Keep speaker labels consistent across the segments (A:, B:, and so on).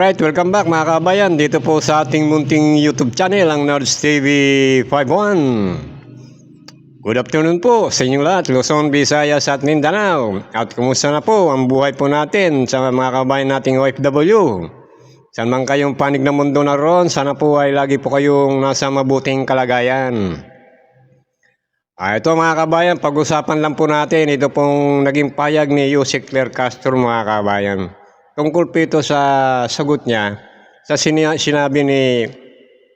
A: Right, welcome back mga kabayan. Dito po sa ating munting YouTube channel, ang Nerds TV 51. Good afternoon po sa inyong lahat, Luzon, Visayas at Mindanao. At kumusta na po ang buhay po natin sa mga kabayan nating OFW? Saan man kayong panig na mundo na ron, sana po ay lagi po kayong nasa mabuting kalagayan. Ito mga kabayan, pag-usapan lang po natin, ito pong naging payag ni Yusek Claire Castro mga kabayan. Tungkol po ito sa sagot niya sa sinabi ni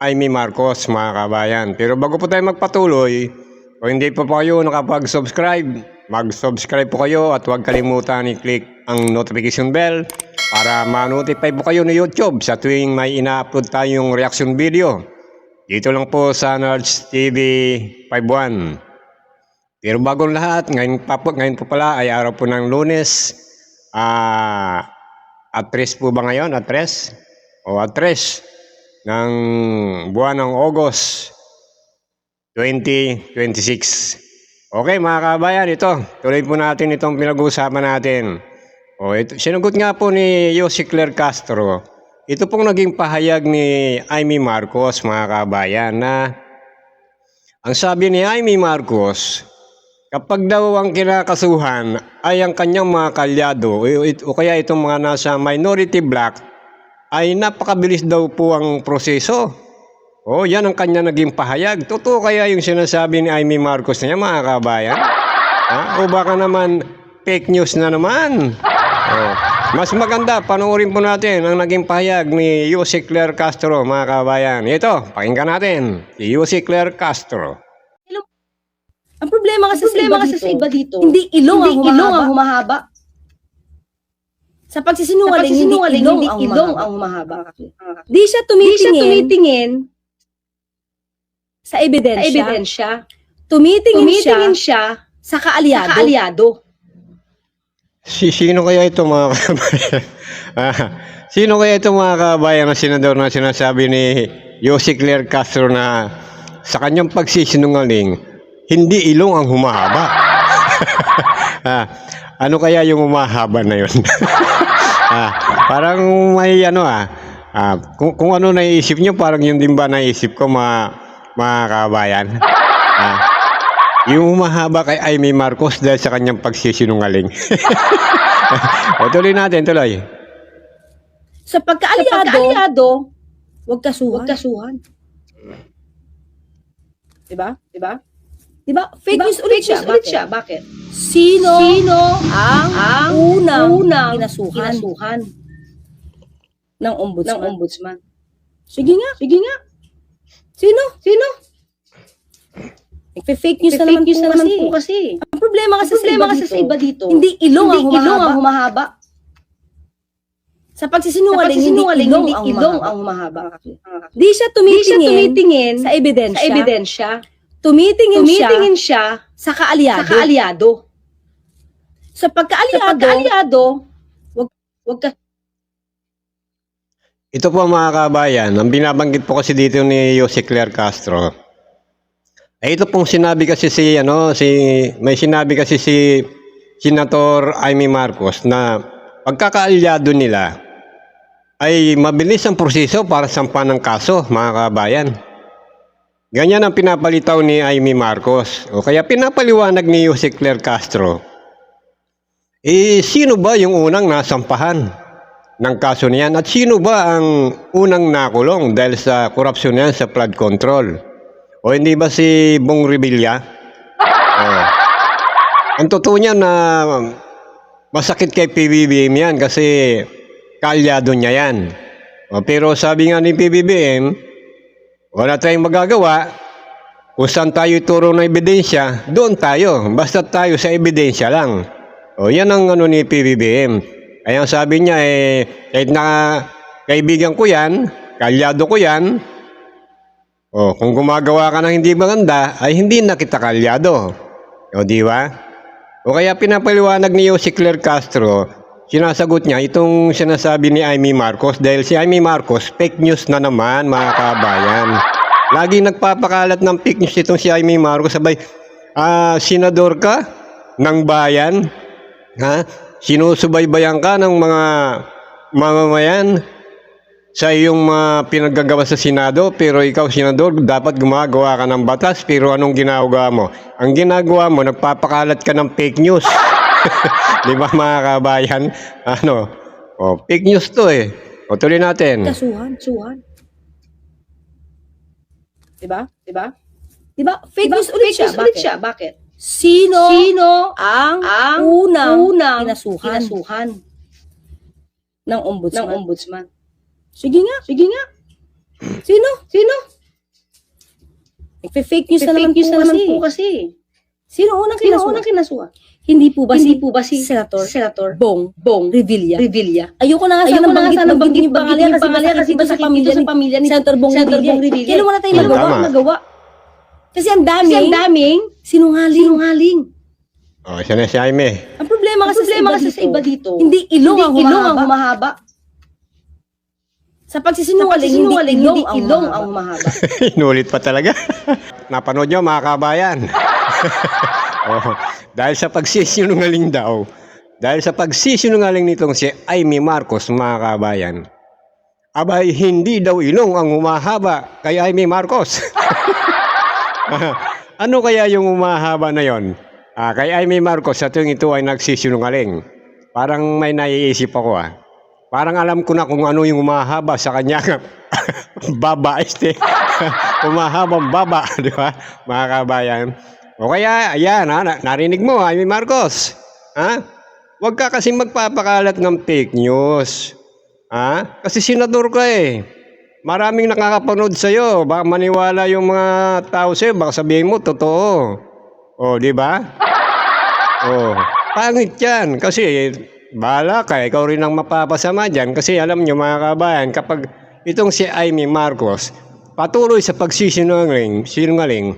A: Amy Marcos mga kabayan. Pero bago po tayo magpatuloy, kung hindi po kayo nakapag-subscribe, mag-subscribe po kayo at huwag kalimutan i-click ang notification bell para ma-notify po kayo ni YouTube sa tuwing may ina-upload tayong reaction video. Dito lang po sa Nerds TV 51. Pero bagong lahat, ngayon po pala ay araw po ng Lunes. Atres po ba ngayon? Atres? O atres ng buwan ng August 2026. Okay mga kabayan, ito. Tuloy po natin itong pinag-uusapan natin. Ito, sinagot nga po ni Yusek Claire Castro. Ito pong naging pahayag ni Amy Marcos mga kabayan na ang sabi ni Amy Marcos, kapag daw ang kinakasuhan ay ang kanyang mga kalyado o kaya itong mga nasa minority block, ay napakabilis daw po ang proseso. Yan ang kanya naging pahayag. Totoo kaya yung sinasabi ni Amy Marcos niya mga kabayan? O baka naman fake news na naman? Mas maganda, panoorin po natin ang naging pahayag ni Yusek Claire Castro mga kabayan. Ito, pakinggan natin si Yusek Claire Castro.
B: Ang problema kasi sa iba dito, hindi ilong ang humahaba. Sa pagsisinungaling, hindi ilong ang humahaba. Di siya tumitingin sa ebidensya. Tumitingin siya sa kaalyado.
A: Sino kaya ito mga kabayan? Sino kaya ito mga kabayan na senador na sinasabi ni Yusek Claire Castro na sa kanyang pagsisinungaling, hindi ilong ang humahaba? Ano kaya yung humahaba na yun? Parang may kung ano naisip nyo, parang yun din ba naisip ko mga kabayan? Yung humahaba kay Amy Marcos dahil sa kanyang pagsisinungaling. Tuloy natin, tuloy.
B: Sa pagkaalyado, huwag kasuhan. Diba? Fake news ulit siya. Bakit? Sino ang unang kinasuhan ng ombudsman? Sige nga. Sino? Fake news na naman po kasi. Ang problema kasi sa iba dito, hindi ilong ang humahaba. Sa pagsisinungaling, hindi ilong ang humahaba. Di siya tumitingin sa ebidensya. Tumitingin siya sa kaalyado. Sa pagkaalyado, wag ka.
A: Ito po mga kabayan, ang binabanggit po kasi dito ni Yusek Claire Castro. Ito pong sinabi kasi may sinabi kasi si Senator Amy Marcos na pagkakaalyado nila ay mabilis ang proseso para sampahan ng kaso mga kabayan. Ganyan ang pinapalitaw ni Amy Marcos. Kaya pinapaliwanag ni Yusek Claire Castro. Sino ba yung unang nasampahan ng kaso niyan? At sino ba ang unang nakulong dahil sa korupsyon niyan sa flood control? O hindi ba si Bong Revilla? Ang totoo niya na masakit kay PBBM yan kasi kaalyado niya yan. Pero sabi nga ni PBBM, wala tayong magagawa. Kung saan tayo ituro ng ebidensya, doon tayo. Basta tayo sa ebidensya lang. Yan ang ni PBBM. Kaya sabi niya, kahit na kaibigan ko yan, kalyado ko yan, kung gumagawa ka ng hindi maganda, ay hindi na kita kalyado. Di ba? Kaya pinapaliwanag ni Yusek Claire Castro, sinasagot niya itong sinasabi ni Amy Marcos dahil si Amy Marcos fake news na naman mga kabayan. Lagi nagpapakalat ng fake news itong si Amy Marcos. Sabay, senador ka ng bayan? Sinusubaybayan ka ng mga mamamayan? sa iyong pinaggagawa sa Senado, pero ikaw, Senador, dapat gumagawa ka ng batas, pero anong ginagawa mo? Ang ginagawa mo, nagpapakalat ka ng fake news. Di ba mga kabayan? Ano? O, fake news to eh. O, tuloy natin.
B: Kasuhan. Diba? Diba? Fake news ulit siya. Bakit? Sino ang unang kinasuhan ng ombudsman? Sige nga. Sino? Nagpe-fake news na naman po kasi. Sino unang kinasuhan? Hindi po ba si Senator Bong Revilla? Ayoko na nga sana banggitin yung pangalan kasi ito sa pamilya ni Senator Bong Revilla. Kailan wala tayong magawa? Kasi ang daming sinungaling.
A: O, isa na si Jaime.
B: Ang problema kasi sa iba dito, hindi ilong ang humahaba. Sa pagsisinungaling, hindi ilong ang humahaba.
A: Inulit pa talaga. Napanood nyo mga kabayan. Oh, dahil sa pagsisinungaling nitong si Amy Marcos mga kabayan, abay hindi daw ilong ang humahaba kay Amy Marcos. Ano kaya yung humahaba na yon? Kay Amy Marcos sa tuwing ito ay nagsisinungaling. Parang may naiisip ako Parang alam ko na kung ano yung humahaba sa kanya. Baba humahabang baba, di ba? Mga kabayan. O kaya, ayan narinig mo, Amy Marcos. Huwag ka kasi magpapakalat ng fake news. Kasi senador ka eh. Maraming nakakapanood sa'yo. Baka maniwala yung mga tao sa'yo. Baka sabihin mo, totoo. O, di ba? O, pangit yan. Kasi, bahala ka. Ikaw rin ang mapapasama dyan. Kasi alam nyo mga kabayan, kapag itong si Amy Marcos, patuloy sa pagsisinungaling,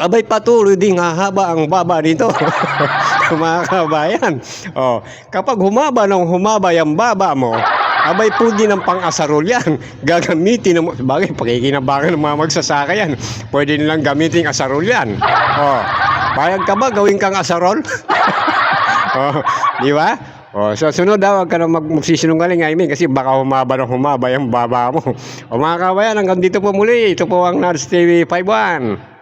A: abay patuloy din hahaba ang baba nito. Mga kabayan. O, kapag humaba yung baba mo, abay pwede ng pang-asarol yan. Gagamitin ng bagay, pakikinabangan ng mga magsasaka yan. Pwede nilang gamitin asarol yan. O, bayag ka ba gawin kang asarol? O, di ba? O, so sunod huwag ka na magsisinungaling kasi baka humaba yung baba mo. O mga kabayan, hanggang dito po muli. Ito po ang Nards TV 51.